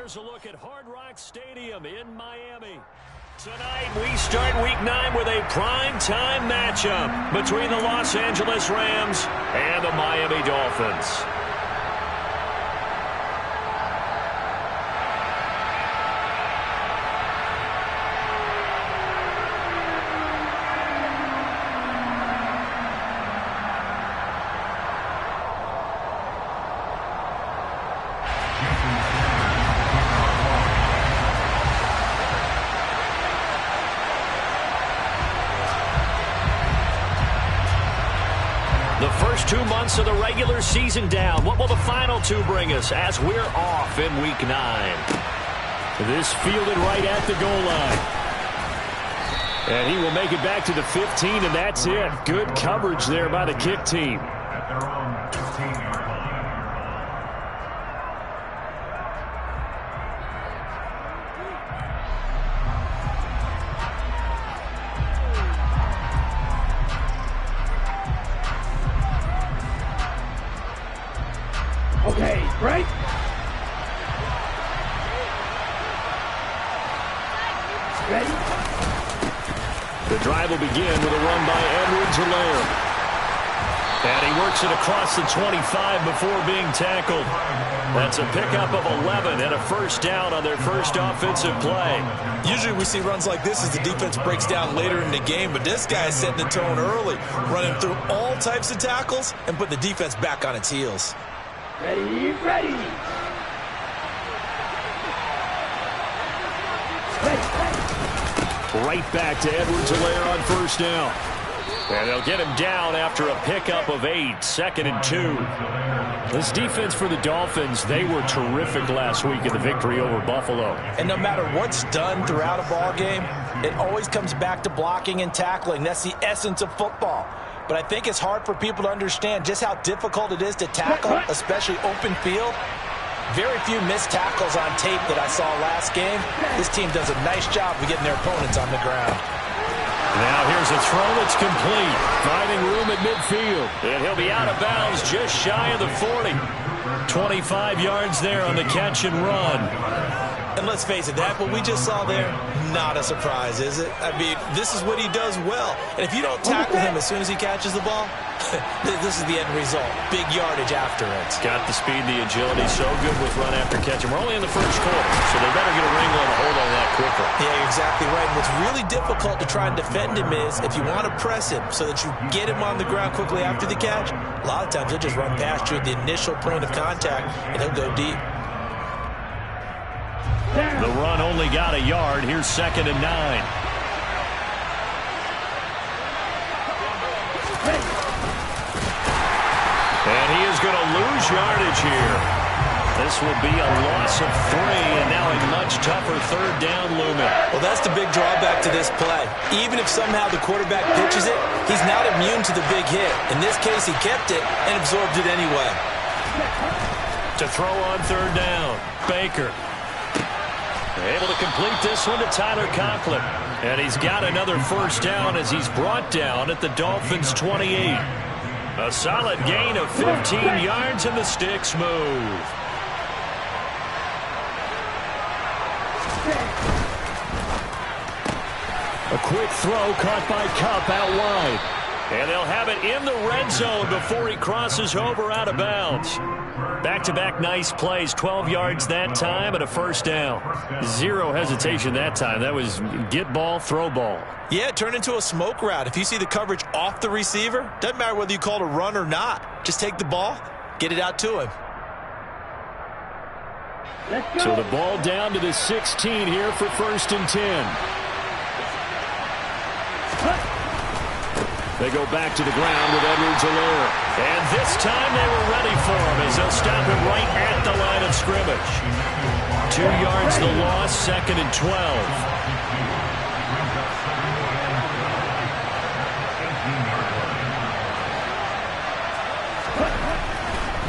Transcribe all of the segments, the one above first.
Here's a look at Hard Rock Stadium in Miami. Tonight, we start Week 9 with a prime-time matchup between the Los Angeles Rams and the Miami Dolphins. The first 2 months of the regular season down. What will the final 2 bring us as we're off in Week 9? This fielded right at the goal line. And he will make it back to the 15, and that's it. Good coverage there by the kick team. Okay, break. Ready? The drive will begin with a run by Edwards-Helaire. And he works it across the 25 before being tackled. That's a pickup of 11 and a first down on their first offensive play. Usually we see runs like this as the defense breaks down later in the game, but this guy is setting the tone early, running through all types of tackles and putting the defense back on its heels. Ready, ready. Right back to Edwards-Helaire on first down. And they'll get him down after a pickup of 8, 2nd and 2. This defense for the Dolphins, they were terrific last week in the victory over Buffalo. And no matter what's done throughout a ball game, it always comes back to blocking and tackling. That's the essence of football. But I think it's hard for people to understand just how difficult it is to tackle, especially open field. Very few missed tackles on tape that I saw last game. This team does a nice job of getting their opponents on the ground. Now here's a throw that's complete. Finding room at midfield. And he'll be out of bounds just shy of the 40. 25 yards there on the catch and run. And let's face it, that what we just saw there, not a surprise, is it? I mean, this is what he does well. And if you don't tackle him as soon as he catches the ball, this is the end result. Big yardage after it. Got the speed, the agility, so good with run after catch. And we're only in the first quarter, so they better get a wrangle and a hold on that quickly. Yeah, you're exactly right. What's really difficult to try and defend him is if you want to press him so that you get him on the ground quickly after the catch, a lot of times he'll just run past you at the initial point of contact, and he'll go deep. The run only got a yard. Here's 2nd and 9. And he is going to lose yardage here. This will be a loss of 3, and now a much tougher 3rd down looming. Well, that's the big drawback to this play. Even if somehow the quarterback pitches it, he's not immune to the big hit. In this case, he kept it and absorbed it anyway. To throw on 3rd down, Baker. Able to complete this one to Tyler Conklin. And he's got another first down as he's brought down at the Dolphins' 28. A solid gain of 15 yards, and the sticks move. A quick throw caught by Kupp out wide. And they'll have it in the red zone before he crosses over out of bounds. Back-to-back nice plays, 12 yards that time and a first down. Zero hesitation that time. That was get ball, throw ball. Yeah, it turned into a smoke route. If you see the coverage off the receiver, doesn't matter whether you call it a run or not. Just take the ball, get it out to him. So the ball down to the 16 here for 1st and 10. They go back to the ground with Edwards-Helaire. And this time they were ready for him as they'll stop him right at the line of scrimmage. 2 yards the loss, 2nd and 12.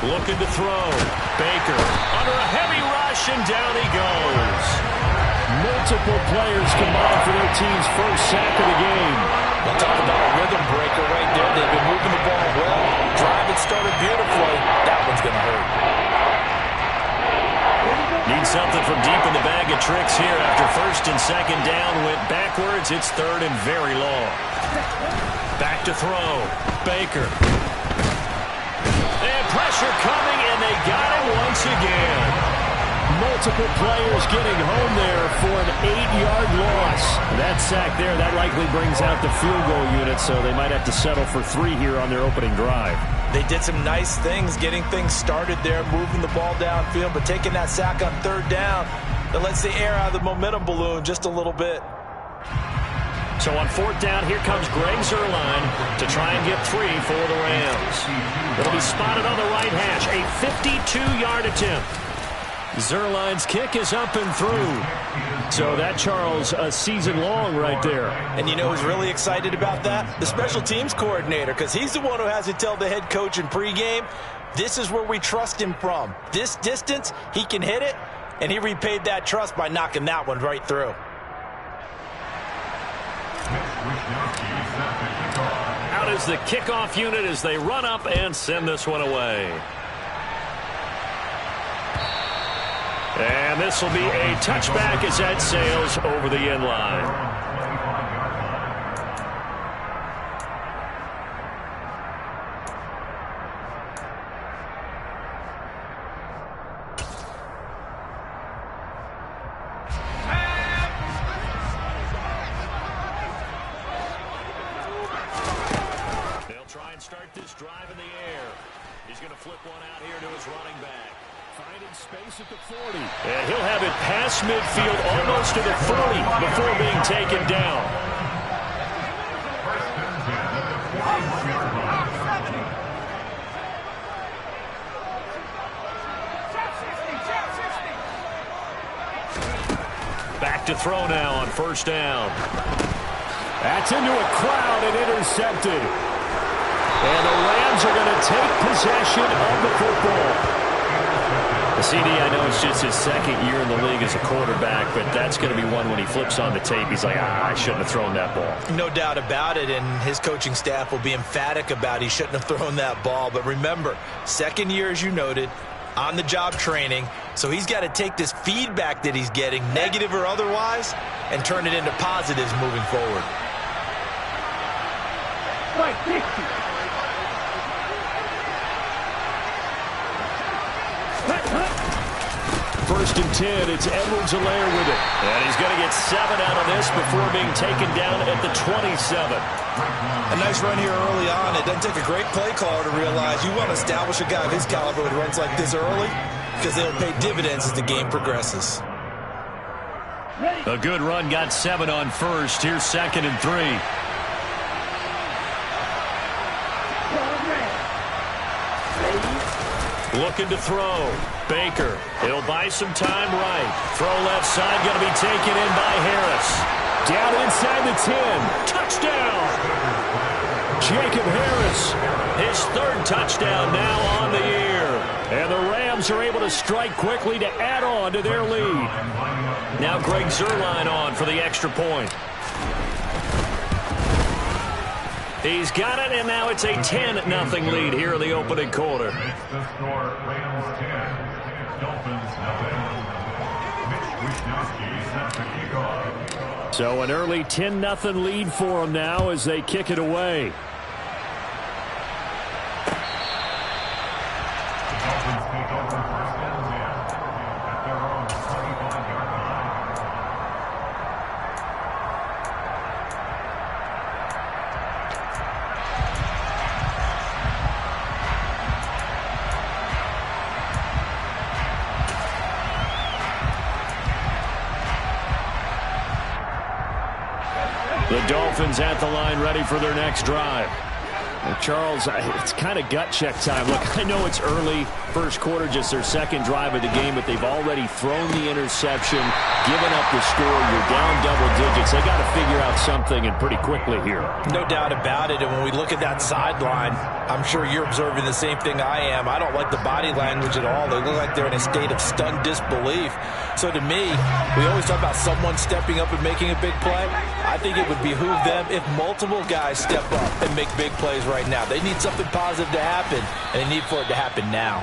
Looking to throw. Baker under a heavy rush, and down he goes. Multiple players combined for their team's first sack of the game. We'll talk about a rhythm breaker right there. They've been moving the ball well. Drive it started beautifully. That one's going to hurt. Need something from deep in the bag of tricks here. After first and second down went backwards, it's third and very long. Back to throw. Baker. And pressure coming, and they got him once again. Multiple players getting home there for an 8-yard loss. That sack there, that likely brings out the field goal unit, so they might have to settle for 3 here on their opening drive. They did some nice things getting things started there, moving the ball downfield, but taking that sack on third down, that lets the air out of the momentum balloon just a little bit. So on fourth down, here comes Greg Zuerlein to try and get 3 for the Rams. It'll be spotted on the right hash, a 52-yard attempt. Zuerlein's kick is up and through. So that, Charles, a season long right there. And you know who's really excited about that? The special teams coordinator, because he's the one who has to tell the head coach in pregame, this is where we trust him from. This distance, he can hit it, and he repaid that trust by knocking that one right through. Out is the kickoff unit as they run up and send this one away. And this will be a touchback as that sails over the end line. They'll try and start this drive in the air. He's going to flip one out here to his running back. Finding space at the 40. And he'll have it past midfield almost to the 30 before being taken down. Back to throw now on first down. That's into a crowd and intercepted. And the Rams are going to take possession of the football. CD, I know it's just his second year in the league as a quarterback, but that's going to be one when he flips on the tape. He's like, I shouldn't have thrown that ball. No doubt about it, and his coaching staff will be emphatic about he shouldn't have thrown that ball. But remember, second year, as you noted, on-the-job training, so he's got to take this feedback that he's getting, negative or otherwise, and turn it into positives moving forward. Right, 60. First and 10, it's Edwards-Helaire with it. And he's going to get 7 out of this before being taken down at the 27. A nice run here early on. It doesn't take a great play caller to realize you want to establish a guy of his caliber who runs like this early because they'll pay dividends as the game progresses. A good run, got 7 on first. Here's second and 3. Looking to throw. Baker. He'll buy some time right. Throw left side, going to be taken in by Harris. Down inside the 10. Touchdown! Jacob Harris. His third touchdown now on the year. And the Rams are able to strike quickly to add on to their lead. Now Greg Zuerlein on for the extra point. He's got it, and now it's a 10-0 lead here in the opening quarter. So an early 10-0 lead for them now as they kick it away. The Dolphins at the line ready for their next drive. Well, Charles, it's kind of gut check time. Look, I know it's early, first quarter, just their second drive of the game, but they've already thrown the interception, given up the score. You're down double digits. They got to figure out something, and pretty quickly here. No doubt about it, and when we look at that sideline, I'm sure you're observing the same thing I am. I don't like the body language at all. They look like they're in a state of stunned disbelief. So to me, we always talk about someone stepping up and making a big play. I think it would behoove them if multiple guys step up and make big plays right now. They need something positive to happen, and they need for it to happen now.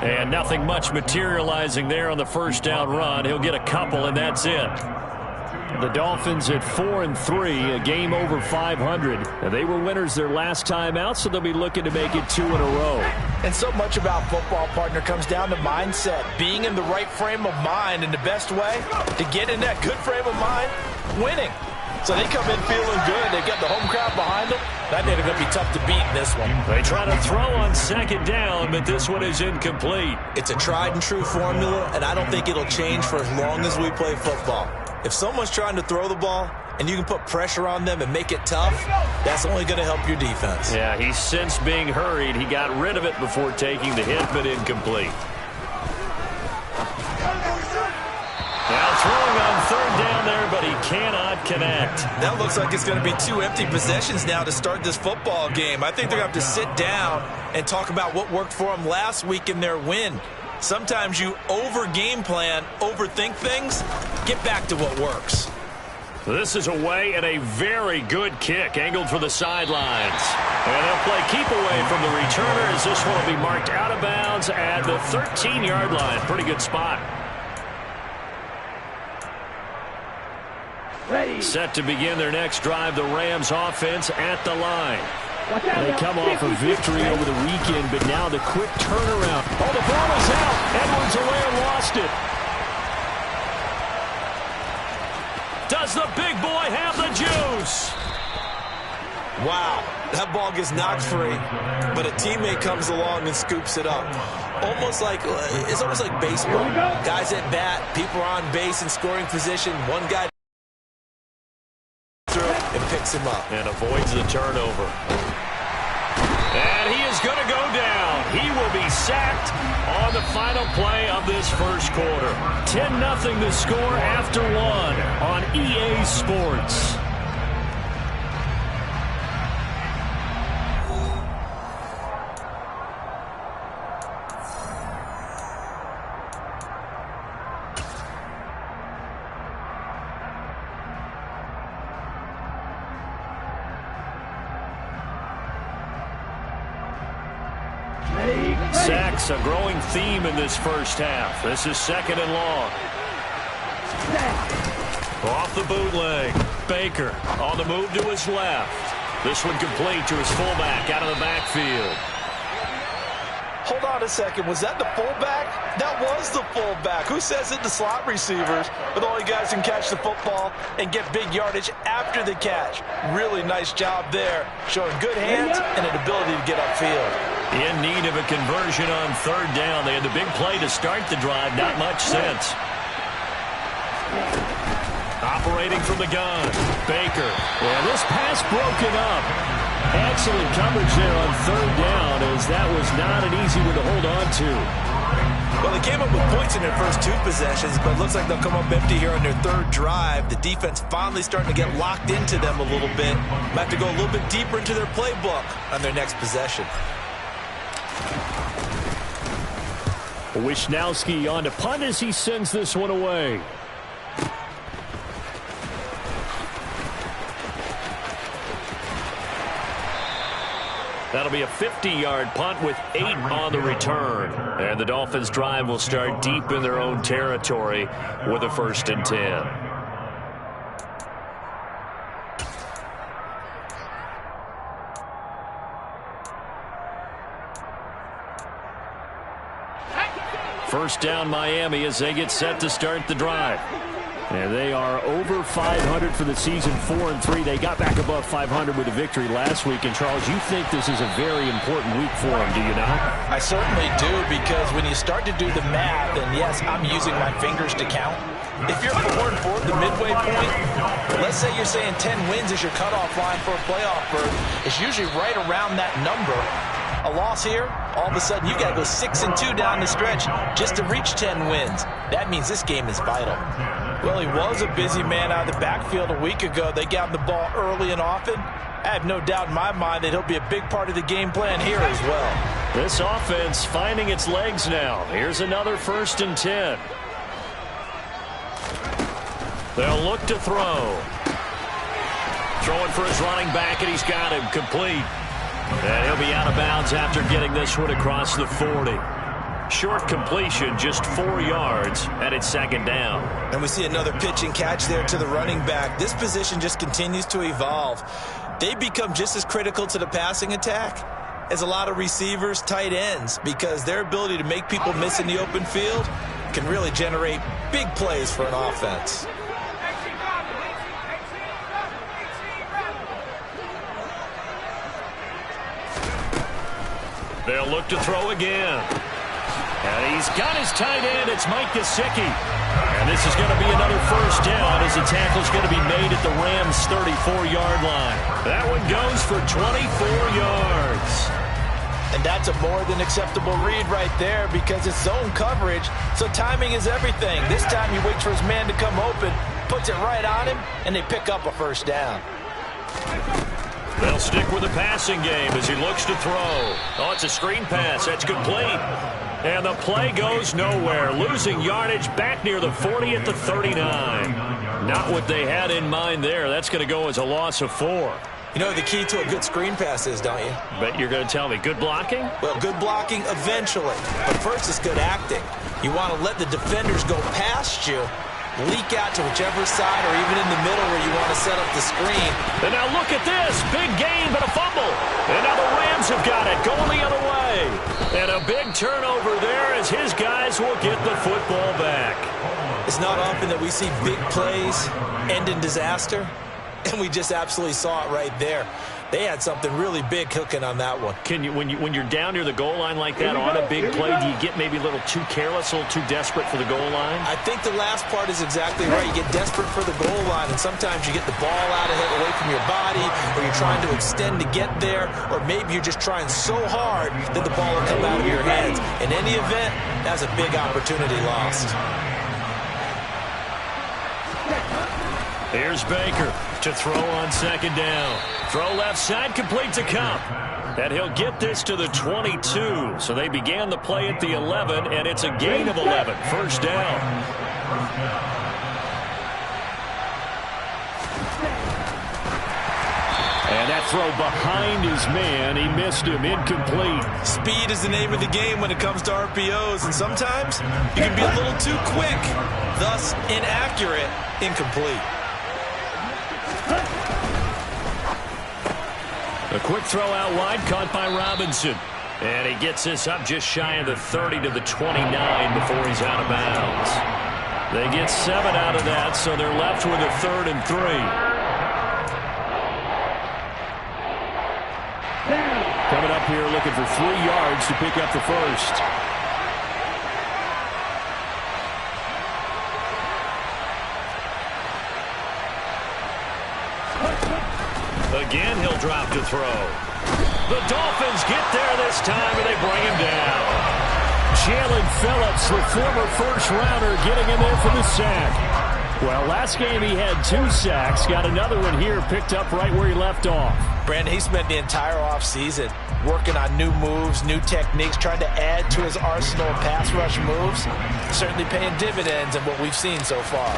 And nothing much materializing there on the first down run. He'll get a couple, and that's it. The Dolphins at 4-3, a game over 500. And they were winners their last time out, so they'll be looking to make it 2 in a row. And so much about football, partner, comes down to mindset. Being in the right frame of mind, and the best way to get in that good frame of mind, winning. So they come in feeling good. They've got the home crowd behind them. I think they're going to be tough to beat in this one. They try to throw on second down, but this one is incomplete. It's a tried and true formula, and I don't think it'll change for as long as we play football. If someone's trying to throw the ball and you can put pressure on them and make it tough, that's only going to help your defense. Yeah, he's since being hurried. He got rid of it before taking the hit, but incomplete. Now throwing on third down there, but he cannot connect. That looks like it's going to be 2 empty possessions now to start this football game. I think they're going to have to sit down and talk about what worked for them last week in their win. Sometimes you over-game plan, overthink things. Get back to what works. This is away and a very good kick, angled for the sidelines. And they'll play keep away from the returner as this one will be marked out of bounds at the 13-yard line. Pretty good spot. Ready. Set to begin their next drive, the Rams offense at the line. They come off a victory over the weekend, but now the quick turnaround. Oh, the ball is out. Edwards-Helaire lost it. Does the big boy have the juice? Wow, that ball gets knocked free, but a teammate comes along and scoops it up. It's almost like baseball. Guys at bat, people are on base in scoring position. One guy through and picks him up. And avoids the turnover. And he is going to go down. He will be sacked on the final play of this first quarter. 10-0 the score after one on EA Sports. Sacks, a growing theme in this first half. This is second and long. Off the bootleg. Baker on the move to his left. This one complete to his fullback out of the backfield. Hold on a second. Was that the fullback? That was the fullback. Who says it? The slot receivers. But the only guys can catch the football and get big yardage after the catch. Really nice job there. Showing good hands and an ability to get upfield. In need of a conversion on third down. They had the big play to start the drive. Not much sense. Operating from the gun. Baker. Well, this pass broken up. Excellent coverage there on third down, as that was not an easy one to hold on to. Well, they came up with points in their first 2 possessions, but it looks like they'll come up empty here on their third drive. The defense finally starting to get locked into them a little bit. Might have to go a little bit deeper into their playbook on their next possession. Wishnowski on to punt as he sends this one away. That'll be a 50-yard punt with 8 on the return. And the Dolphins' drive will start deep in their own territory with a 1st and 10. First down Miami as they get set to start the drive. And they are over 500 for the season, 4-3. They got back above 500 with a victory last week. And, Charles, you think this is a very important week for them, do you not? I certainly do, because when you start to do the math, and yes, I'm using my fingers to count. If you're 4-4 at the midway point, let's say you're saying 10 wins is your cutoff line for a playoff berth. It's usually right around that number. A loss here, all of a sudden you got to go 6-2 down the stretch just to reach 10 wins. That means this game is vital. Well, he was a busy man out of the backfield a week ago. They got him the ball early and often. I have no doubt in my mind that he'll be a big part of the game plan here as well. This offense finding its legs now. Here's another 1st and 10. They'll look to throw. Throwing for his running back, and he's got him complete. And he'll be out of bounds after getting this one across the 40. Short completion, just 4 yards, and it's second down. And we see another pitch and catch there to the running back. This position just continues to evolve. They become just as critical to the passing attack as a lot of receivers, tight ends, because their ability to make people miss in the open field can really generate big plays for an offense. They'll look to throw again. And he's got his tight end. It's Mike Gesicki. And this is going to be another first down as the tackle's going to be made at the Rams' 34-yard line. That one goes for 24 yards. And that's a more than acceptable read right there because it's zone coverage, so timing is everything. This time he waits for his man to come open, puts it right on him, and they pick up a first down. They'll stick with the passing game as he looks to throw. Oh, it's a screen pass. That's complete. And the play goes nowhere. Losing yardage back near the 40 at the 39. Not what they had in mind there. That's going to go as a loss of 4. You know the key to a good screen pass is, don't you? Bet you're going to tell me. Good blocking? Well, good blocking eventually. But first it's good acting. You want to let the defenders go past you, leak out to whichever side or even in the middle where you want to set up the screen. And now look at this. Big gain, but a fumble. And now the Rams have got it, going the other way. And a big turnover there as his guys will get the football back. It's not often that we see big plays end in disaster, and we just absolutely saw it right there. They had something really big cooking on that one. Can you, when you're down near the goal line like that on a big play, do you get maybe a little too careless, a little too desperate for the goal line? I think the last part is exactly right. You get desperate for the goal line, and sometimes you get the ball out of it away from your body, or you're trying to extend to get there, or maybe you're just trying so hard that the ball will come out of your hands. In any event, that's a big opportunity lost. Here's Baker to throw on second down. Throw left side, complete to Kupp. And he'll get this to the 22. So they began the play at the 11, and it's a gain of 11. First down. And that throw behind his man. He missed him. Incomplete. Speed is the name of the game when it comes to RPOs, and sometimes you can be a little too quick, thus inaccurate, incomplete. A quick throw out wide, caught by Robinson. And he gets this up just shy of the 30 to the 29 before he's out of bounds. They get 7 out of that, so they're left with a 3rd and 3. Coming up here looking for 3 yards to pick up the first. Again, he'll drop to throw. The Dolphins get there this time, and they bring him down. Jalen Phillips, the former first-rounder, getting in there for the sack. Well, last game he had 2 sacks. Got another one here, picked up right where he left off. Brandon, he spent the entire offseason working on new moves, new techniques, trying to add to his arsenal of pass rush moves. Certainly paying dividends in what we've seen so far.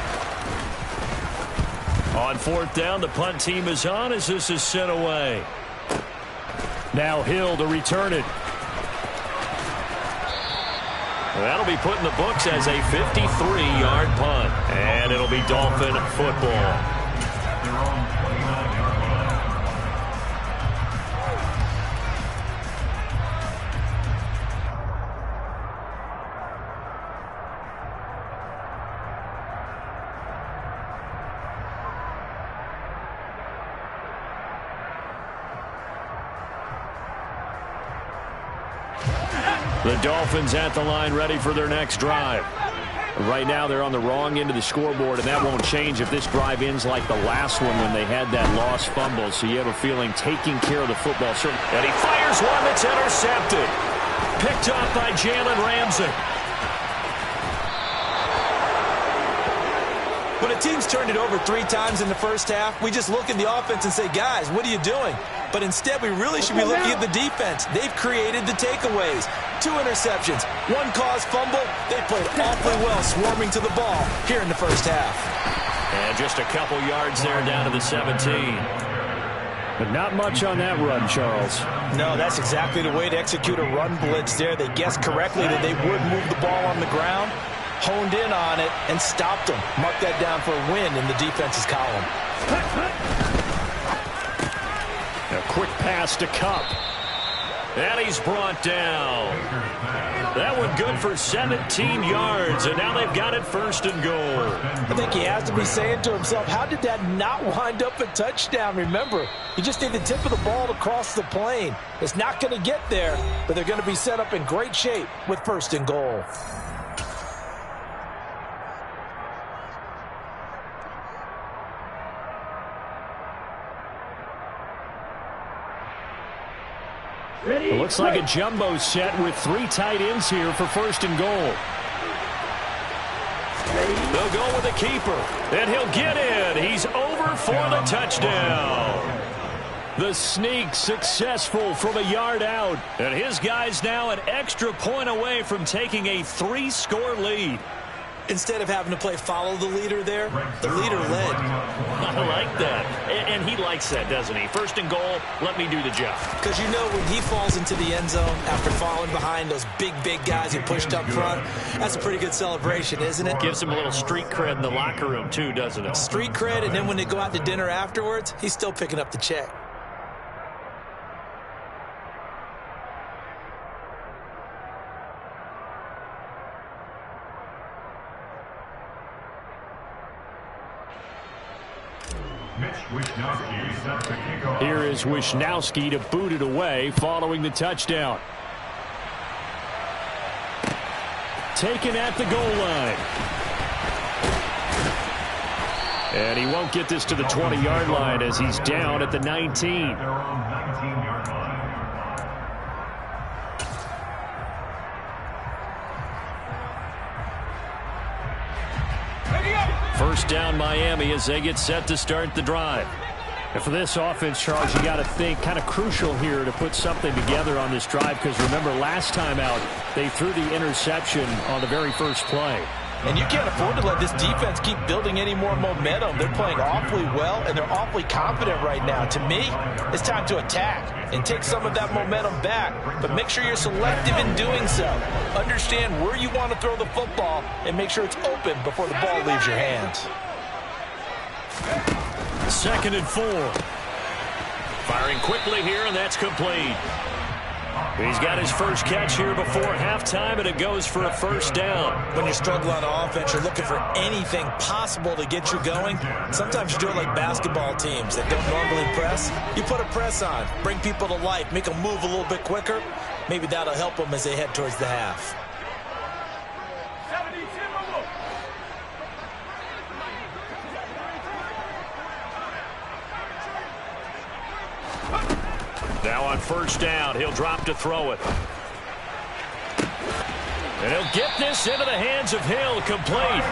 On 4th down, the punt team is on as this is sent away. Now Hill to return it. That'll be put in the books as a 53-yard punt. And it'll be Dolphin football. The Dolphins at the line ready for their next drive. Right now they're on the wrong end of the scoreboard, and that won't change if this drive ends like the last one when they had that lost fumble. So you have a feeling taking care of the football. And he fires one that's intercepted. Picked up by Jalen Ramsey. When a team's turned it over 3 times in the first half, we just look at the offense and say, guys, what are you doing? But instead, we really should be looking at the defense. They've created the takeaways. 2 interceptions, 1 caused fumble. They played awfully well swarming to the ball here in the first half. And just a couple yards there down to the 17. But not much on that run, Charles. No, that's exactly the way to execute a run blitz there. They guessed correctly that they would move the ball on the ground, honed in on it, and stopped them. Mark that down for a win in the defense's column. A quick pass to Kupp. And he's brought down. That one good for 17 yards, and now they've got it 1st and goal. I think he has to be saying to himself, how did that not wind up a touchdown? Remember, you just need the tip of the ball to cross the plane. It's not going to get there, but they're going to be set up in great shape with 1st and goal. It looks like a jumbo set with 3 tight ends here for 1st and goal. They'll go with the keeper, and he'll get in. He's over for the touchdown. The sneak successful from a yard out, and his guy's now an extra point away from taking a 3-score lead. Instead of having to play follow the leader there, the leader led. I like that. And he likes that, doesn't he? 1st and goal, let me do the job. Because you know when he falls into the end zone after falling behind those big guys he pushed up front, that's a pretty good celebration, isn't it? Gives him a little street cred in the locker room, too, doesn't it? Street cred, and then when they go out to dinner afterwards, he's still picking up the check. Here is Wishnowsky to boot it away following the touchdown. Taken at the goal line. And he won't get this to the 20-yard line as he's down at the 19. First down Miami as they get set to start the drive. And for this offense, Charles, you got to think kind of crucial here to put something together on this drive, because remember last time out they threw the interception on the very first play. And you can't afford to let this defense keep building any more momentum. They're playing awfully well, and they're awfully confident right now. To me, it's time to attack and take some of that momentum back, but make sure you're selective in doing so. Understand where you want to throw the football and make sure it's open before the ball leaves your hands. 2nd and 4. Firing quickly here, and that's complete. He's got his first catch here before halftime, and it goes for a 1st down. When you struggle on offense, you're looking for anything possible to get you going. Sometimes you do it like basketball teams that don't normally press. You put a press on, bring people to life, make them move a little bit quicker. Maybe that'll help them as they head towards the half. Now on 1st down, he'll drop to throw it. And he'll get this into the hands of Hill, complete.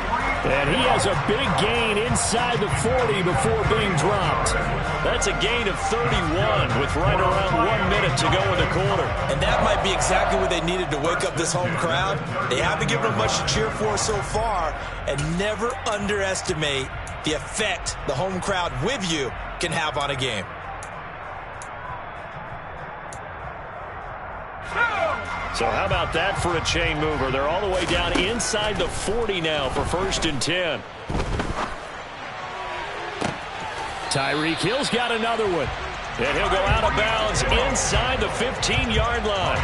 And he has a big gain inside the 40 before being dropped. That's a gain of 31 with right around 1 minute to go in the quarter. And that might be exactly what they needed to wake up this home crowd. They haven't given them much to cheer for so far, and never underestimate the effect the home crowd with you can have on a game. So how about that for a chain mover? They're all the way down inside the 40 now for 1st and 10. Tyreek Hill's got another one. And he'll go out of bounds inside the 15-yard line.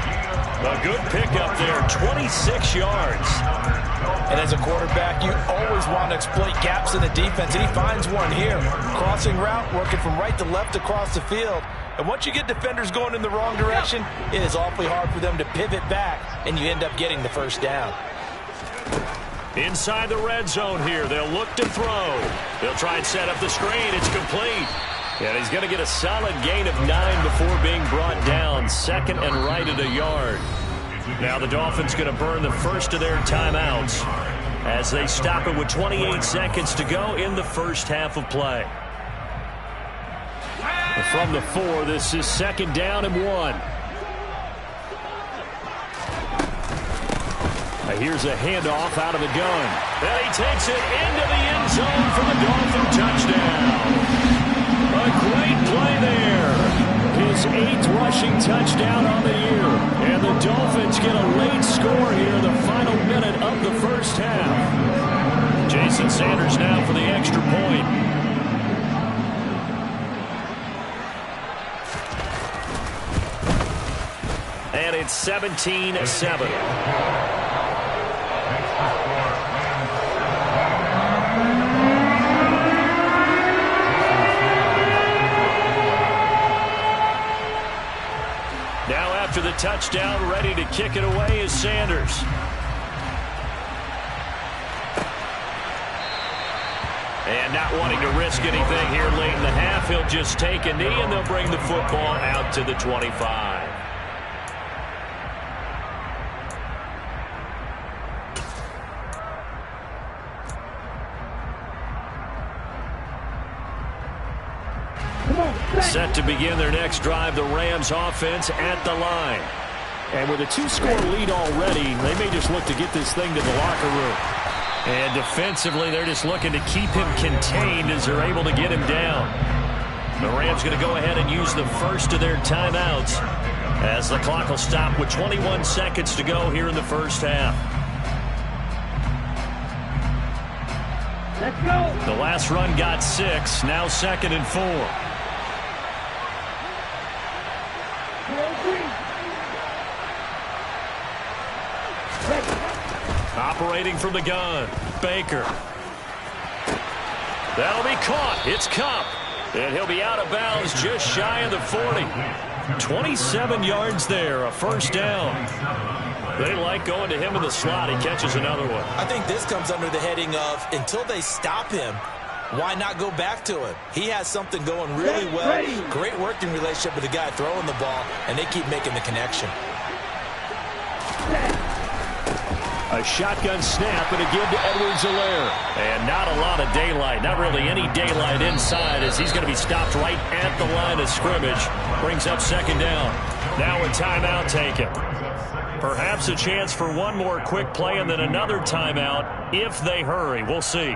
A good pickup there, 26 yards. And as a quarterback, you always want to exploit gaps in the defense, and he finds one here. Crossing route, working from right to left across the field. And once you get defenders going in the wrong direction, it is awfully hard for them to pivot back, and you end up getting the 1st down. Inside the red zone here, they'll look to throw. They'll try and set up the screen. It's complete. And he's going to get a solid gain of 9 before being brought down. 2nd and right at a yard. Now the Dolphins going to burn the first of their timeouts. as they stop it with 28 seconds to go in the first half of play. From the 4, this is 2nd down and 1. Here's a handoff out of the gun. And he takes it into the end zone for the Dolphin touchdown. A great play there. His 8th rushing touchdown on the year. And the Dolphins get a late score here in the final minute of the first half. Jason Sanders now for the extra point. And it's 17-7. After the touchdown, ready to kick it away is Sanders. And not wanting to risk anything here late in the half, he'll just take a knee and they'll bring the football out to the 25. Set to begin their next drive, the Rams offense at the line. And with a 2-score lead already, they may just look to get this thing to the locker room. And defensively, they're just looking to keep him contained as they're able to get him down. The Rams going to go ahead and use the first of their timeouts as the clock will stop with 21 seconds to go here in the first half. Let's go. The last run got 6, now 2nd and 4. Operating from the gun, Baker. That'll be caught. It's Kupp. And he'll be out of bounds just shy of the 40. 27 yards there, a first down. They like going to him in the slot. He catches another one. I think this comes under the heading of until they stop him, why not go back to him? He has something going really well. Great working relationship with the guy throwing the ball, and they keep making the connection. A shotgun snap and a give to Edwards-Helaire. And not a lot of daylight, not really any daylight inside as he's going to be stopped right at the line of scrimmage. Brings up 2nd down. Now a timeout taken. Perhaps a chance for one more quick play and then another timeout if they hurry. We'll see.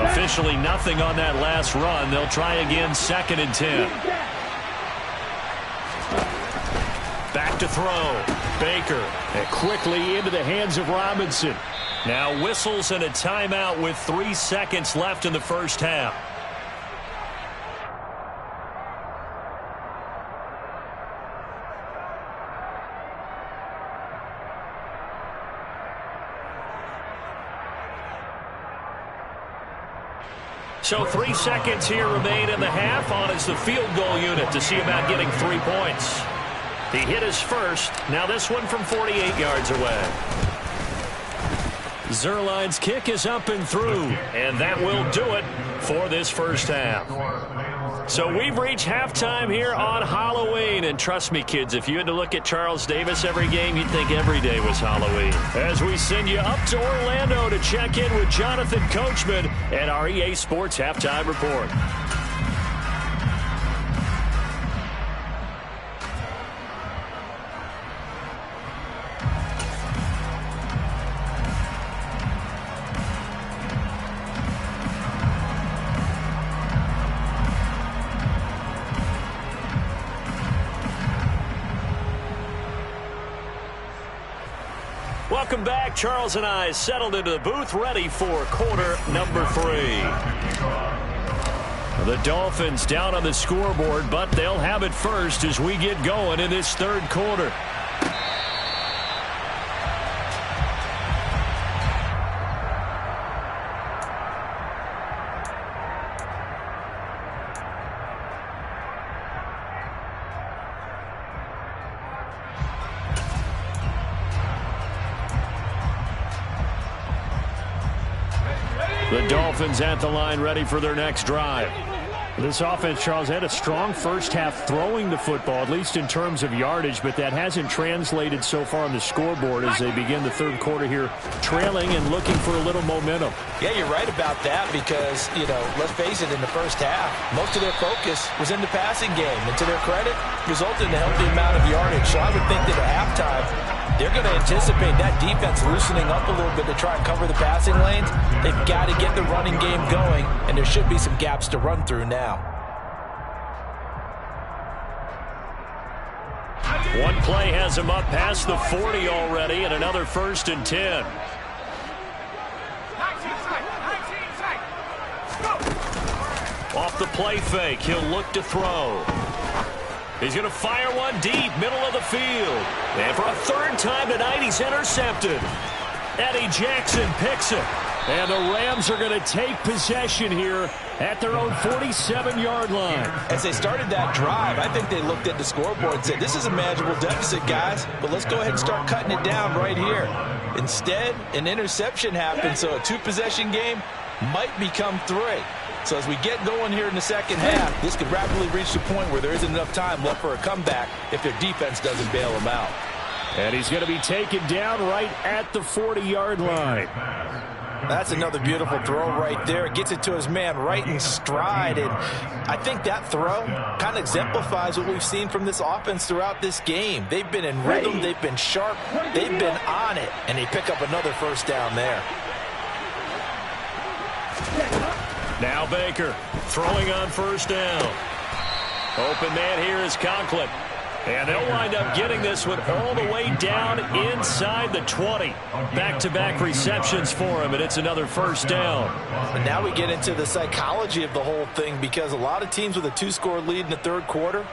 Officially nothing on that last run. They'll try again 2nd and 10. Back to throw. Baker. And quickly into the hands of Robinson. Now whistles and a timeout with 3 seconds left in the first half. So 3 seconds here remain in the half. On is the field goal unit to see about getting 3 points. He hit his first. Now this one from 48 yards away. Zuerlein's kick is up and through. And that will do it for this first half. So we've reached halftime here on Halloween. And trust me, kids, if you had to look at Charles Davis every game, you'd think every day was Halloween. As we send you up to Orlando to check in with Jonathan Coachman and our EA Sports Halftime Report. Welcome back. Charles and I settled into the booth, ready for quarter number 3. The Dolphins down on the scoreboard, but they'll have it first as we get going in this third quarter. The Dolphins at the line, ready for their next drive. This offense, Charles, had a strong first half throwing the football, at least in terms of yardage, but that hasn't translated so far on the scoreboard as they begin the third quarter here, trailing and looking for a little momentum. Yeah, you're right about that because, let's face it, in the first half, most of their focus was in the passing game. And to their credit, resulted in a healthy amount of yardage. So I would think that at halftime, they're going to anticipate that defense loosening up a little bit to try and cover the passing lanes. They've got to get the running game going, and there should be some gaps to run through now. One play has him up past the 40 already, and another 1st and 10. Off the play fake, he'll look to throw. He's going to fire one deep, middle of the field. And for a third time tonight, he's intercepted. Eddie Jackson picks it. And the Rams are going to take possession here at their own 47-yard line. As they started that drive, I think they looked at the scoreboard and said, this is a manageable deficit, guys, but let's go ahead and start cutting it down right here. Instead, an interception happened, so a two-possession game might become 3. So as we get going here in the second half, this could rapidly reach the point where there isn't enough time left for a comeback if their defense doesn't bail them out. And he's going to be taken down right at the 40-yard line. That's another beautiful throw right there. Gets it to his man right in stride. And I think that throw kind of exemplifies what we've seen from this offense throughout this game. They've been in rhythm. They've been sharp. They've been on it. And they pick up another first down there. Now Baker throwing on first down. Open man here is Conklin. And they'll wind up getting this one all the way down inside the 20. Back-to-back receptions for him, and it's another first down. And now we get into the psychology of the whole thing because a lot of teams with a 2-score lead in the third quarter,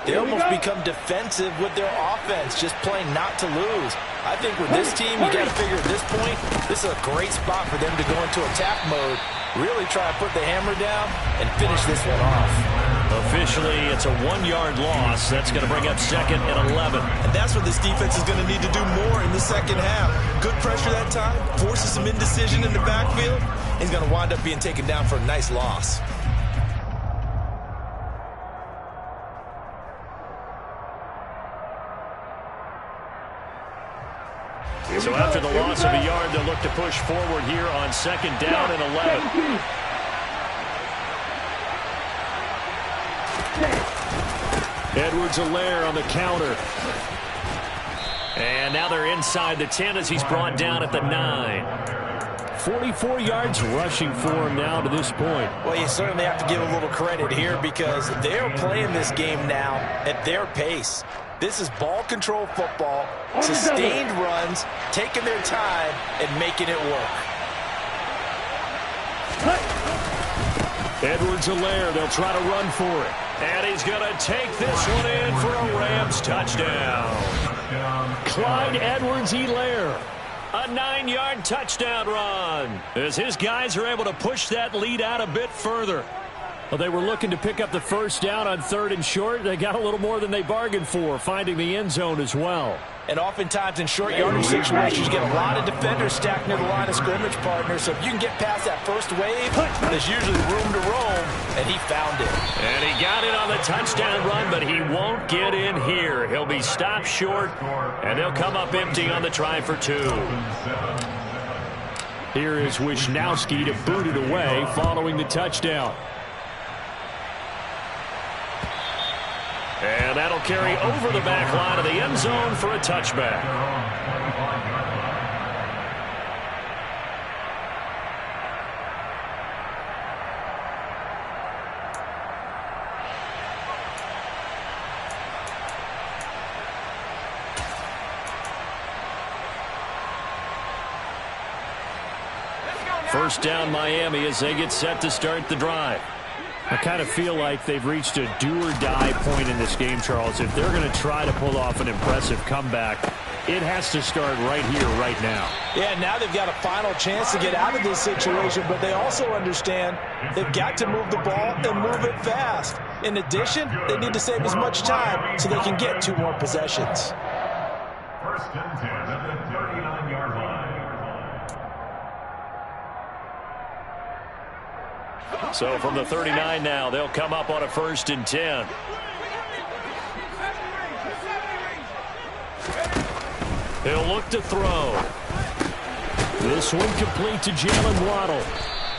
they almost become defensive with their offense, just playing not to lose. I think with this team, you got to figure at this point, this is a great spot for them to go into attack mode, really try to put the hammer down and finish this one off. Officially, it's a 1-yard loss. That's going to bring up 2nd and 11. And that's what this defense is going to need to do more in the second half. Good pressure that time, forces some indecision in the backfield. He's going to wind up being taken down for a nice loss. So after the loss of a yard, they'll look to push forward here on 2nd down and 11. Edwards-Helaire on the counter. And now they're inside the 10 as he's brought down at the 9. 44 yards rushing for him now to this point. Well, you certainly have to give a little credit here because they're playing this game now at their pace. This is ball control football, sustained runs, taking their time and making it work. Edwards-Helaire, they'll try to run for it. And he's going to take this one in for a Rams touchdown. Clyde Edwards-Helaire, a 9-yard touchdown run, as his guys are able to push that lead out a bit further. Well, they were looking to pick up the first down on 3rd and short. They got a little more than they bargained for, finding the end zone as well. And oftentimes in short yardage situations, you get a lot of defenders stacked near the line of scrimmage, partners. So if you can get past that first wave, there's usually room to roam, and he found it. And he got it on the touchdown run, but he won't get in here. He'll be stopped short, and they'll come up empty on the try for 2. Here is Wisnowski to boot it away following the touchdown. And that'll carry over the back line of the end zone for a touchback. First down Miami as they get set to start the drive. I kind of feel like they've reached a do-or-die point in this game, Charles. If they're going to try to pull off an impressive comeback, it has to start right here, right now. Yeah, now they've got a final chance to get out of this situation, but they also understand they've got to move the ball and move it fast. In addition, they need to save as much time so they can get 2 more possessions. First and 10 at the 39-yard line. So from the 39 now, they'll come up on a 1st and 10. He'll look to throw. This one complete to Jalen Waddle.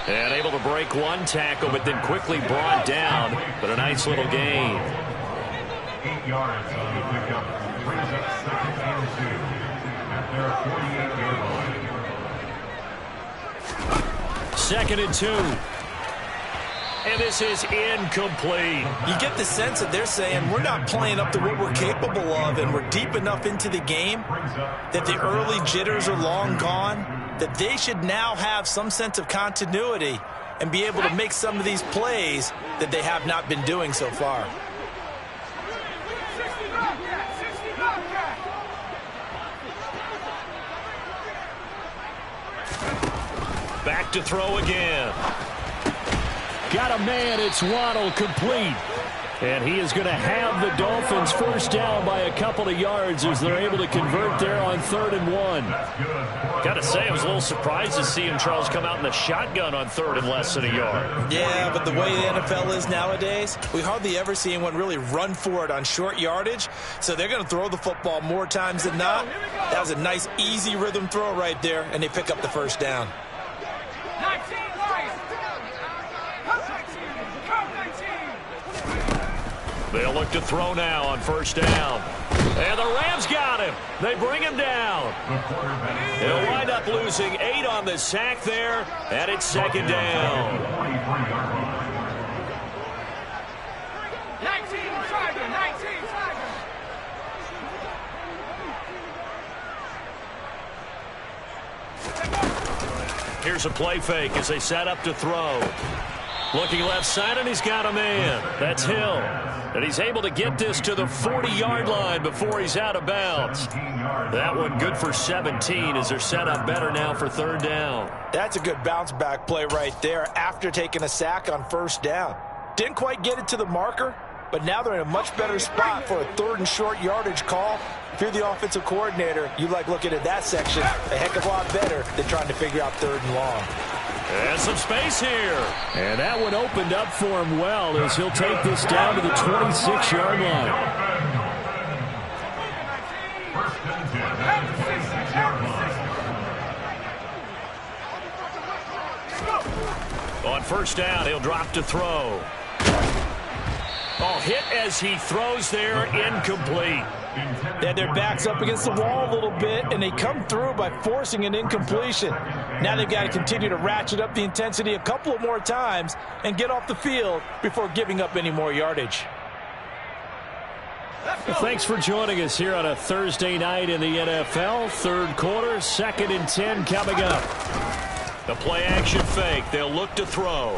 And able to break one tackle, but then quickly brought down. But a nice little gain. 8 yards on the pickup. Brings up 2nd and 2 at their 48-yard line. 2nd and 2. And this is incomplete. You get the sense that they're saying we're not playing up to what we're capable of, and we're deep enough into the game that the early jitters are long gone, that they should now have some sense of continuity and be able to make some of these plays that they have not been doing so far. Back to throw again. Got a man. It's Waddle, complete. And he is going to have the Dolphins 1st down by a couple of yards as they're able to convert there on 3rd and 1. Got to say, I was a little surprised to see him, Charles, come out in the shotgun on 3rd and less than a yard. Yeah, but the way the NFL is nowadays, we hardly ever see anyone really run for it on short yardage. So they're going to throw the football more times than not. That was a nice, easy rhythm throw right there, and they pick up the 1st down. They'll look to throw now on 1st down. And the Rams got him. They bring him down. He'll wind up losing 8 on the sack there, and it's 2nd down. 19, Tiger, 19, Tiger. Here's a play fake as they set up to throw. Looking left side, and he's got a man. That's Hill. And he's able to get this to the 40-yard line before he's out of bounds. That one good for 17 as they're set up better now for 3rd down. That's a good bounce-back play right there after taking a sack on 1st down. Didn't quite get it to the marker, but now they're in a much better spot for a 3rd and short yardage call. If you're the offensive coordinator, you like looking at that section a heck of a lot better than trying to figure out 3rd and long. And some space here. And that one opened up for him well as he'll take this down to the 26-yard line. 1st and 10 at the 26-yard line. On 1st down, he'll drop to throw. Oh, hit as he throws there, incomplete. They had their backs up against the wall a little bit, and they come through by forcing an incompletion. Now they've got to continue to ratchet up the intensity a couple of more times and get off the field before giving up any more yardage. Well, thanks for joining us here on a Thursday night in the NFL. 3rd quarter, 2nd and 10 coming up. The play-action fake. They'll look to throw.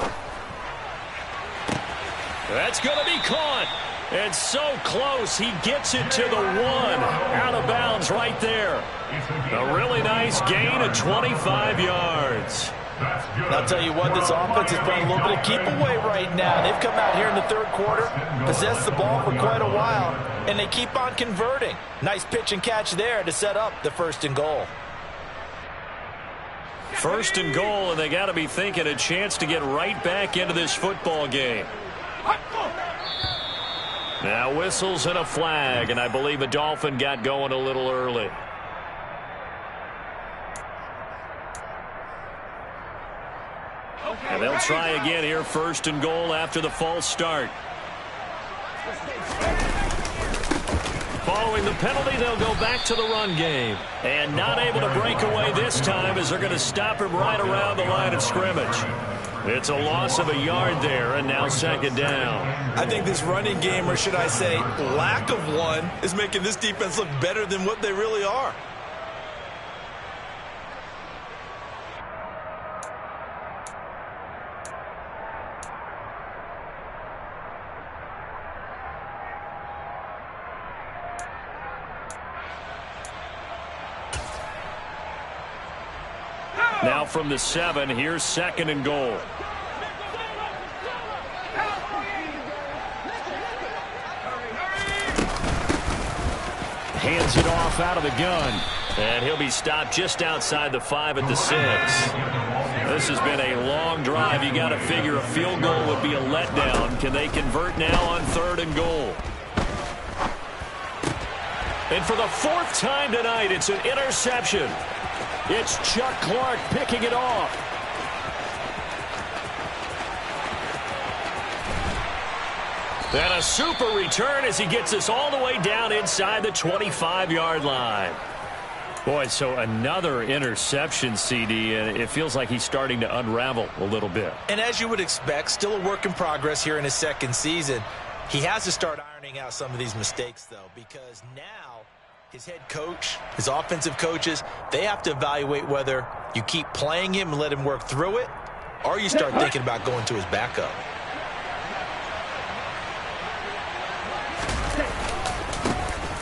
That's going to be caught. And so close, he gets it to the 1. Out of bounds right there. A really nice gain of 25 yards. I'll tell you what, this offense is playing a little bit of keep away right now. They've come out here in the 3rd quarter, possessed the ball for quite a while, and they keep on converting. Nice pitch and catch there to set up the 1st and goal. 1st and goal, and they got to be thinking a chance to get right back into this football game. Now whistles and a flag, and I believe a Dolphin got going a little early. And they'll try again here, 1st and goal after the false start. Following the penalty, they'll go back to the run game. And not able to break away this time as they're going to stop him right around the line of scrimmage. It's a loss of a yard there, and now 2nd down. I think this running game, or should I say lack of one, is making this defense look better than what they really are. Now from the 7, here's 2nd and goal. hands it off out of the gun. And he'll be stopped just outside the 5 at the 6. This has been a long drive. You got to figure a field goal would be a letdown. Can they convert now on 3rd and goal? And for the 4th time tonight, it's an interception. It's Chuck Clark picking it off. And a super return as he gets us all the way down inside the 25-yard line. Boy, so another interception, CD, and it feels like he's starting to unravel a little bit. And as you would expect, still a work in progress here in his 2nd season. He has to start ironing out some of these mistakes, though, because now his head coach, his offensive coaches, they have to evaluate whether you keep playing him and let him work through it, or you start thinking about going to his backup.